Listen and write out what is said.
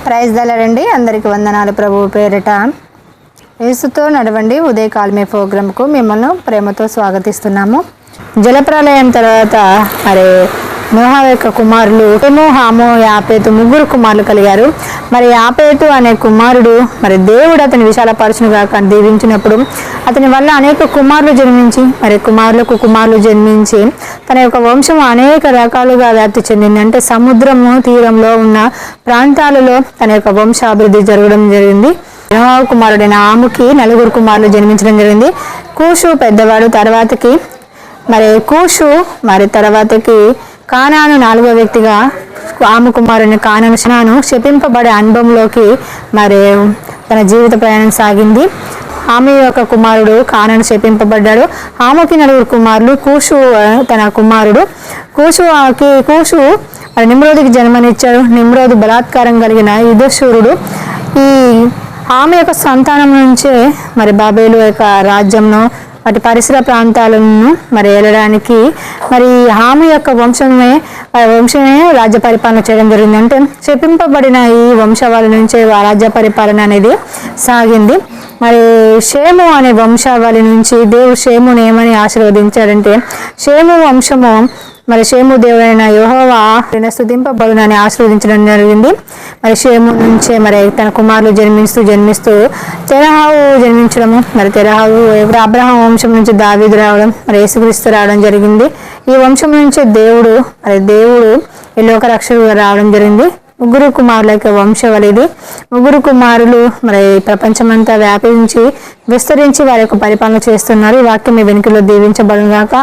Praise దళరండి. అందరికీ వందనాలు. ప్రభు పేరిట యేసుతో నడవండి ఉదయకాలమే ప్రోగ్రాంకు మిమ్మల్ని ప్రేమతో స్వాగతిస్తున్నాము. జలప్రలయం తర్వాత మరి నోహా యొక్క కుమారులు షేము, హాము, యాపేతు ముగ్గురు కుమారులు కలిగారు. మరి యాపేతు అనే కుమారుడు మరి దేవుడు అతని విశాలపరచునుగా దీవించినప్పుడు అతని వల్ల అనేక కుమారులు జన్మించి మరి కుమారులు జన్మించి తన యొక్క వంశం అనేక రకాలుగా వ్యాప్తి చెందింది. అంటే సముద్రము తీరంలో ఉన్న ప్రాంతాలలో తన యొక్క వంశాభివృద్ధి జరగడం జరిగింది. నోహా కుమారుడైన హాముకి 4 కుమారులు జన్మించడం జరిగింది. కూషు పెద్దవాడు, తర్వాతకి కానాను 4వ వ్యక్తిగా హాము కుమారుని కానాను శపింపబడే అనుభవంలోకి మరి తన జీవిత ప్రయాణం సాగింది. హాము యొక్క కుమారుడు కానాను శపింపబడ్డాడు. హాముకి 4 కుమారులు. కూషు తన కుమారుడు. కూషు మరి నిమ్రోదుకి జన్మనిచ్చాడు. నిమ్రోదు బలాత్కారం కలిగిన యుద్ధశూరుడు. ఈ హాము యొక్క సంతానం నుంచే మరి బాబేలు యొక్క రాజ్యంను వాటి పరిసర ప్రాంతాలను మరి వెళ్ళడానికి మరి హాము యొక్క వంశమే రాజ్య పరిపాలన చేయడం జరిగింది. అంటే చెప్పింపబడిన ఈ వంశావళి నుంచే రాజ్య పరిపాలన అనేది సాగింది. మరి షేము అనే వంశావళి నుంచి దేవుడు షేముని ఏమని ఆశీర్వదించాడంటే, షేము వంశము మరి షేము దేవుడైన యెహోవా స్తుతింపబడునని ఆశీర్వదించడం జరిగింది. మరి షేము నుంచే మరి తన కుమారులు జన్మిస్తూ తెరహావు జన్మించడము, మరి తెరహావు అబ్రహాం వంశం నుంచి దావీదు రావడం, మరి యేసుక్రీస్తు రావడం జరిగింది. ఈ వంశం నుంచి దేవుడు ఈ లోక రక్షకుడుగా రావడం జరిగింది. 3 కుమారుల యొక్క వంశవళి ఇది. 3 కుమారులు మరి ప్రపంచమంతా వ్యాపించి విస్తరించి వారి యొక్క పరిపాలన చేస్తున్నారు. ఈ వాక్యం మీ వెనుకలో దీవించబడుగాక.